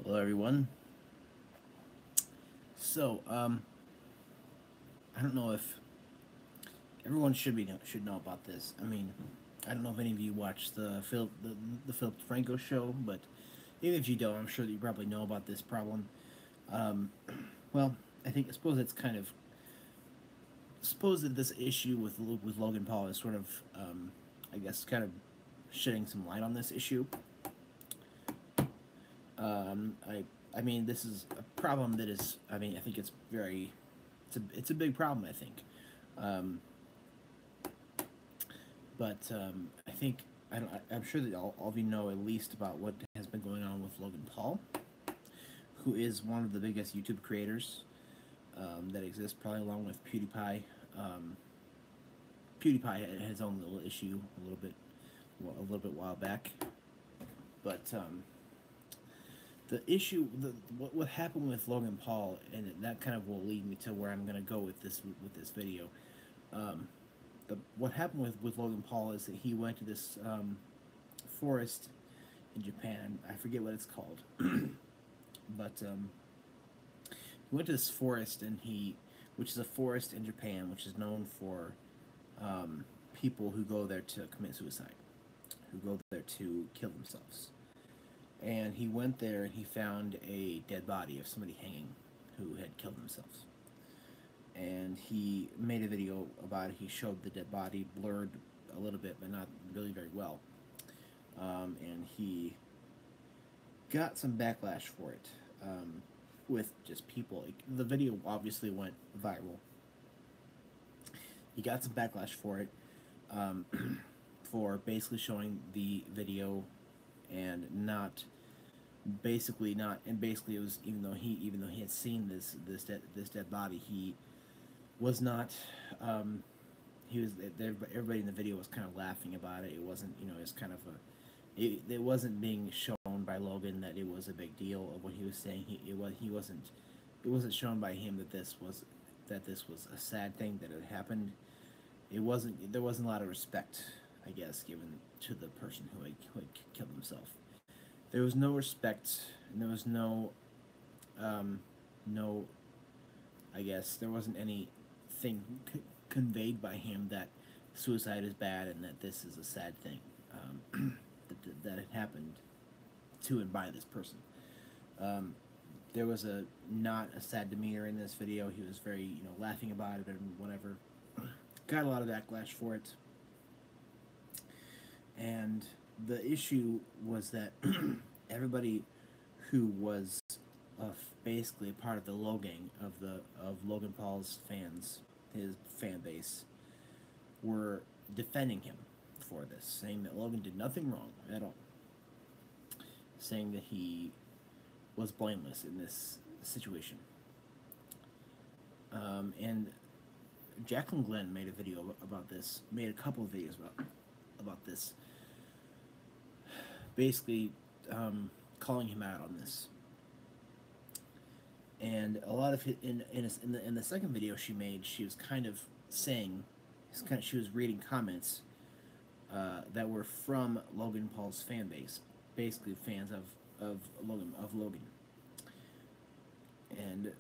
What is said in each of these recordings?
Hello, everyone. I don't know if everyone should know about this. I mean, I don't know if any of you watch the Philip Franco show, but even if you don't, I'm sure that you probably know about this problem. Um, well, I suppose it's kind of suppose that this issue with Logan Paul is sort of, I guess, kind of shedding some light on this issue. I mean, this is a problem that is. I mean, I think it's very, it's a big problem. I think, um, but I think I'm sure that all of you know at least about what has been going on with Logan Paul, who is one of the biggest YouTube creators that exists, probably along with PewDiePie. Um, PewDiePie had his own little issue a little bit while back, but the issue, what happened with Logan Paul, and that kind of will lead me to where I'm going to go with this video. Um, what happened with Logan Paul is that he went to this forest in Japan. I forget what it's called, but he went to this forest which is a forest in Japan, which is known for people who go there to commit suicide, who go there to kill themselves. And he went there and he found a dead body of somebody hanging who had killed themselves. And he made a video about it. He showed the dead body, blurred a little bit, but not really very well. And he got some backlash for it with just people. The video obviously went viral. He got some backlash for it, for basically showing the video and basically it was, even though he had seen this dead body, he was not, he was, everybody in the video was kind of laughing about it. It wasn't, it was kind of it wasn't being shown by Logan that it was a big deal of what he was saying. It wasn't shown by him that this was a sad thing that had happened. There wasn't a lot of respect, I guess, given to the person who had killed himself. There was no respect, and there was I guess there wasn't anything conveyed by him that suicide is bad and that this is a sad thing that had happened to and by this person. There was not a sad demeanor in this video. He was very, laughing about it and whatever. Got a lot of backlash for it. And the issue was that everybody who was basically a part of the Logan of Logan Paul's fans, his fan base, were defending him for this, saying that Logan did nothing wrong at all, saying that he was blameless in this situation. And Jaclyn made a video about this, made a couple of videos about this, basically calling him out on this. And a lot of it in the second video she made, she was kind of saying, she was reading comments that were from Logan Paul's fan base, basically fans of Logan, and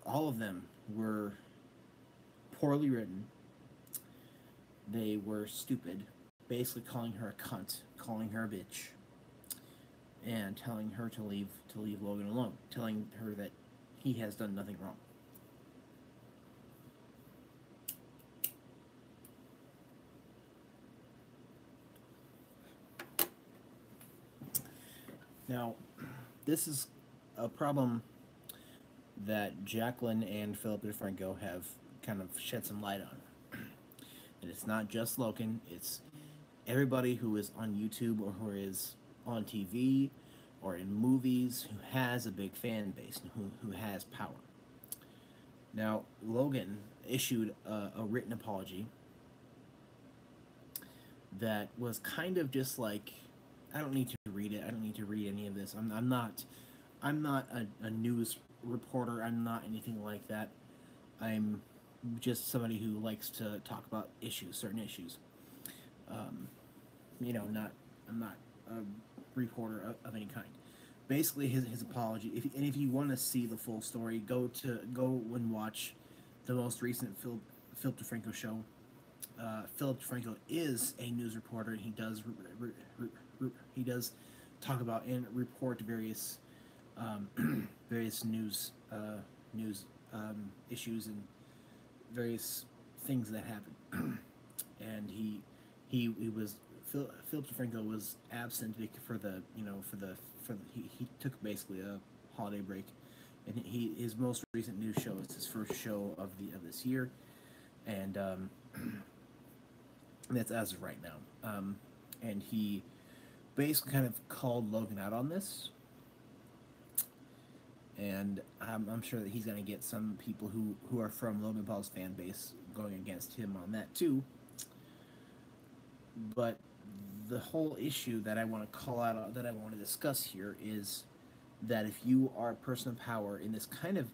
all of them were poorly written. They were stupid, basically calling her a cunt, calling her a bitch, and telling her to leave Logan alone, telling her that he has done nothing wrong. Now, this is a problem that Jaclyn and Philip DeFranco have kind of shed some light on. And it's not just Logan, it's everybody who is on YouTube or who is on TV or in movies who has a big fan base and who has power. Now, Logan issued a written apology that was kind of just like, I don't need to read it. I don't need to read any of this. I'm not a news reporter. I'm not anything like that. I'm just somebody who likes to talk about certain issues. I'm not a reporter of any kind. basically his apology. If you want to see the full story, go and watch the most recent Philip DeFranco show. Philip DeFranco is a news reporter, and he does talk about and report various various news issues and various things that happen. And he was Philip DeFranco was absent for the he took basically a holiday break, and his most recent news show is his first show of this year, and that's as of right now. And he basically kind of called Logan out on this, and I'm sure that he's going to get some people who are from Logan Paul's fan base going against him on that too. But the whole issue that I want to call out, that I want to discuss here, is that if you are a person of power, in this kind of,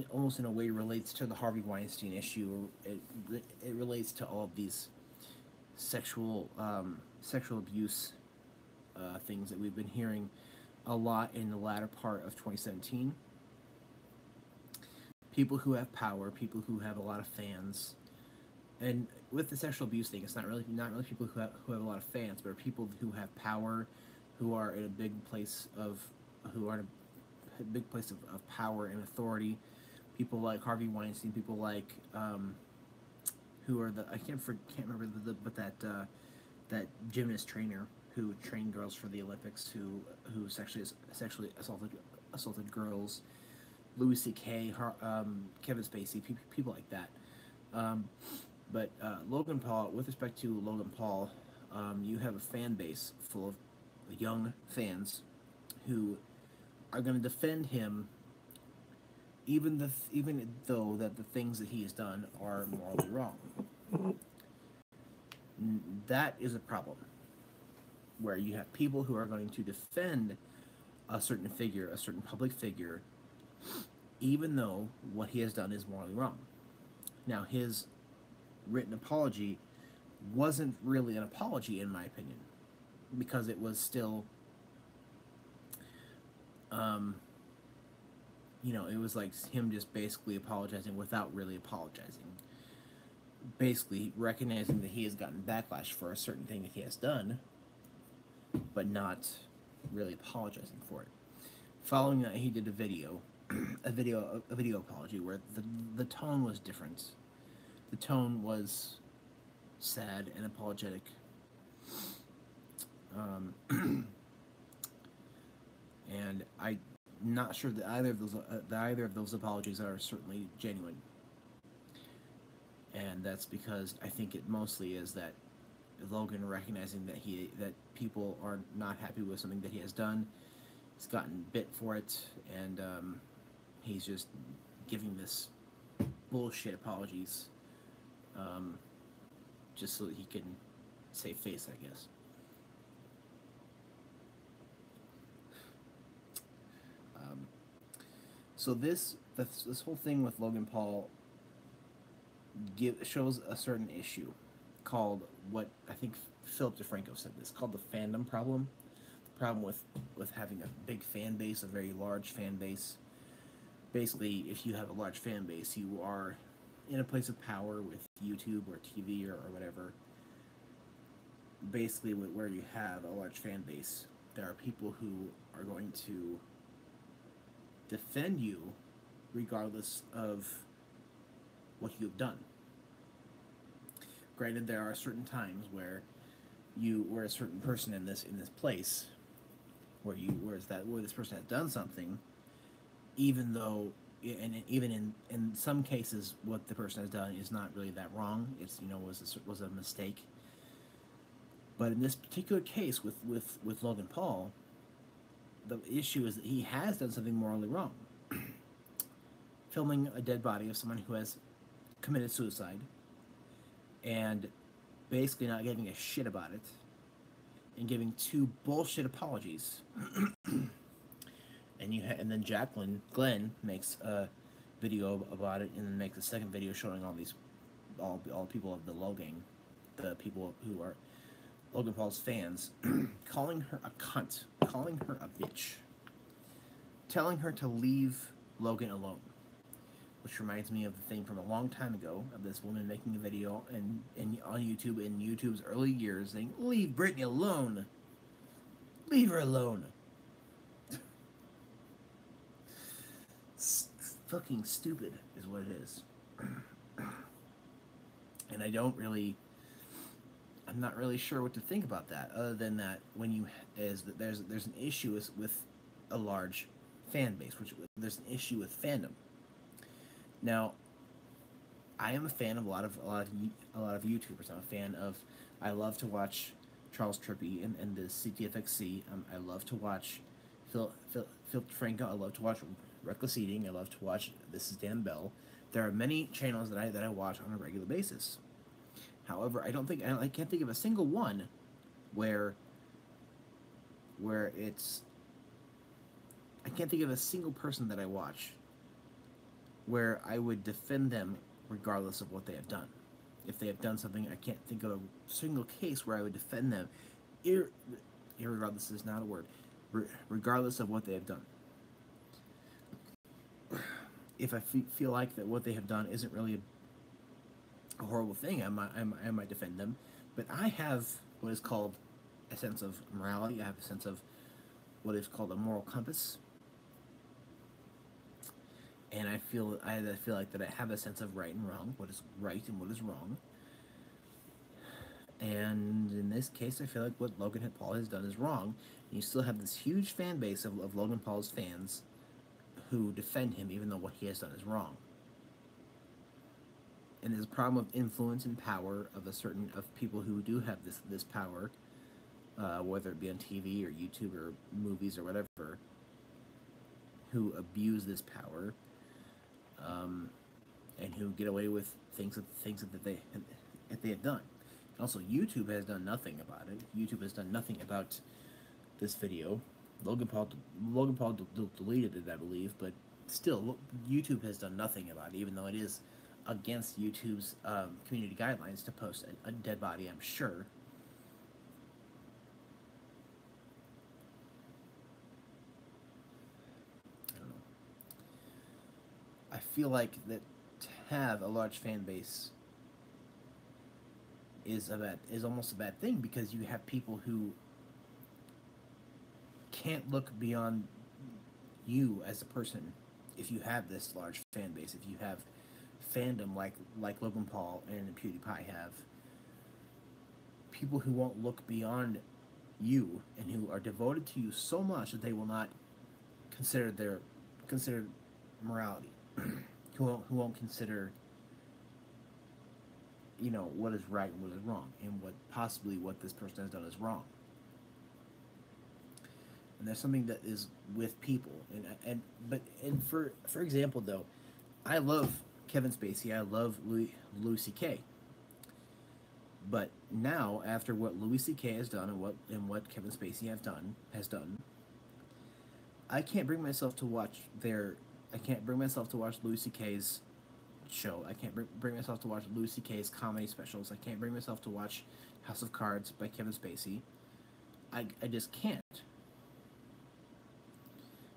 almost in a way, relates to the Harvey Weinstein issue. It relates to all of these sexual abuse things that we've been hearing a lot in the latter part of 2017. People who have power, people who have a lot of fans, and with the sexual abuse thing, it's not really people who have a lot of fans, but people who have power, who are in a big place of power and authority. People like Harvey Weinstein, people like who are the, I can't remember that gymnast trainer who trained girls for the Olympics, who sexually assaulted girls, Louis C.K., Kevin Spacey, people like that. But Logan Paul, with respect to Logan Paul, you have a fan base full of young fans who are going to defend him, even though that the things that he has done are morally wrong. That is a problem, where you have people who are going to defend a certain figure, a certain public figure, even though what he has done is morally wrong. Now, his written apology wasn't really an apology, in my opinion, because it was still, it was like him just basically apologizing without really apologizing. Basically recognizing that he has gotten backlash for a certain thing that he has done, but not really apologizing for it. Following that, he did a video apology where the tone was different. The tone was sad and apologetic. And I'm not sure that either of those apologies are certainly genuine. And that's because I think it mostly is that Logan recognizing that people are not happy with something that he has done. He's gotten bit for it, and he's just giving this bullshit apologies, just so that he can save face, I guess. So this whole thing with Logan Paul shows a certain issue called, what I think Philip DeFranco said this, called the fandom problem. The problem with having a big fan base, a very large fan base. Basically, if you have a large fan base, you are in a place of power with YouTube or TV or whatever. Basically, where you have a large fan base, there are people who are going to defend you regardless of what you've done. Granted, there are certain times where a certain person in this place, where this person has done something, even though, and even in some cases, what the person has done is not really that wrong. It's was a mistake. But in this particular case with Logan Paul, the issue is that he has done something morally wrong. Filming a dead body of someone who has committed suicide, and basically not giving a shit about it, and giving two bullshit apologies. And then Glenn makes a video about it, and then makes a second video showing all people of the Logan, the people who are Logan Paul's fans, calling her a cunt, calling her a bitch. telling her to leave Logan alone. Which reminds me of the thing from a long time ago of this woman making a video on YouTube in YouTube's early years saying, "Leave Brittany alone. Leave her alone." Fucking stupid is what it is. And I'm not really sure what to think about that, other than that there's an issue with a large fan base, which there's an issue with fandom. Now, I am a fan of a lot of YouTubers. I love to watch Charles Trippy and the CTFXC. I love to watch Phil Franco. I love to watch Reckless Eating. I love to watch This Is Dan Bell. There are many channels that I watch on a regular basis. However, I can't think of a single one where I can't think of a single person that I watch where I would defend them regardless of what they have done. If they have done something, I can't think of a single case where I would defend them, irregardless is not a word, regardless of what they have done. If I feel like that what they have done isn't really a horrible thing, I might defend them. But I have what is called a sense of morality. I have a sense of what is called a moral compass. And I feel like that I have a sense of right and wrong, what is right and what is wrong. And in this case, I feel like what Logan Paul has done is wrong. And you still have this huge fan base of Logan Paul's fans who defend him, even though what he has done is wrong. And there's a problem of influence and power of people who do have this power, whether it be on TV or YouTube or movies or whatever, who abuse this power. And who get away with things that they have done. Also, YouTube has done nothing about it. YouTube has done nothing about this video. Logan Paul deleted it, I believe, but still, YouTube has done nothing about it, even though it is against YouTube's community guidelines to post a dead body, I'm sure. I feel like that to have a large fan base is almost a bad thing, because you have people who can't look beyond you as a person if you have this large fan base. If you have fandom like Logan Paul and PewDiePie have, people who won't look beyond you and who are devoted to you so much that they will not consider morality. who won't consider, what is right and what is wrong, and what this person has done is wrong. And there's something that is with people, but for example, though, I love Kevin Spacey, I love Louis C.K. But now, after what Louis C.K. has done and what Kevin Spacey has done, I can't bring myself to watch Louis C.K.'s show. I can't bring myself to watch Louis C.K.'s comedy specials. I can't bring myself to watch House of Cards by Kevin Spacey. I just can't.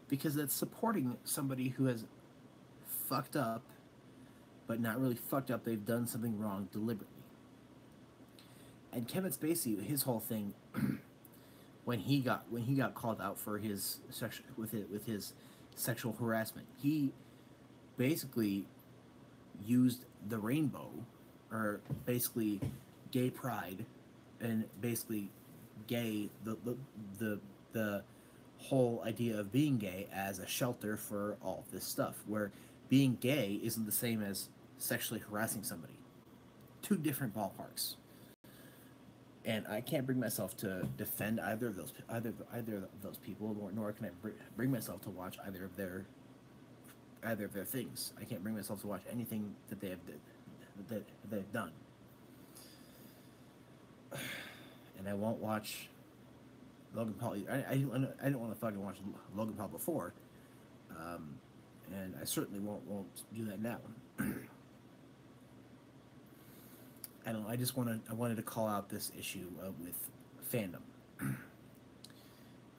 Because that's supporting somebody who has fucked up, but not really fucked up. They've done something wrong deliberately. And Kevin Spacey, his whole thing, when he got called out for his sexual harassment, he basically used the rainbow, or basically gay pride, and basically the whole idea of being gay as a shelter for all this stuff, where being gay isn't the same as sexually harassing somebody. Two different ballparks. And I can't bring myself to defend either of those people, nor can I bring myself to watch either of their things. I can't bring myself to watch anything that they've done. And I won't watch Logan Paul. I didn't want to fucking watch Logan Paul before, and I certainly won't do that now. I don't know. I wanted to call out this issue with fandom.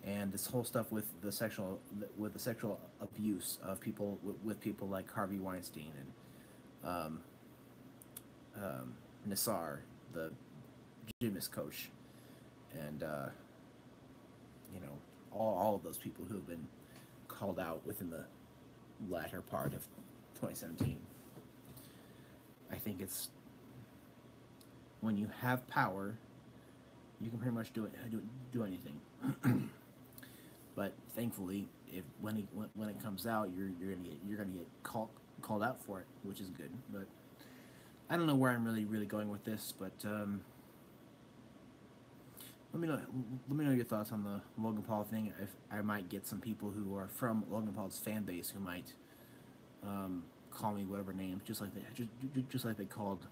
and this whole stuff with the sexual abuse of people with people like Harvey Weinstein and Nassar, the gymnast coach, and you know, all of those people who have been called out within the latter part of 2017. I think it's when you have power, you can pretty much do anything. But thankfully, if when it comes out, you're gonna get called out for it, which is good. But I don't know where I'm really going with this, but let me know your thoughts on the Logan Paul thing. If I might get some people who are from Logan Paul's fan base who might call me whatever name, just like they called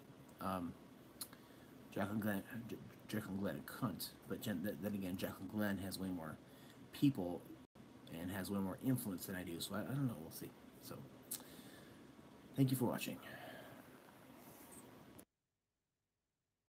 Jaclyn Glenn a cunt. But then again, Jaclyn Glenn has way more people and has way more influence than I do. So I don't know. We'll see. So thank you for watching.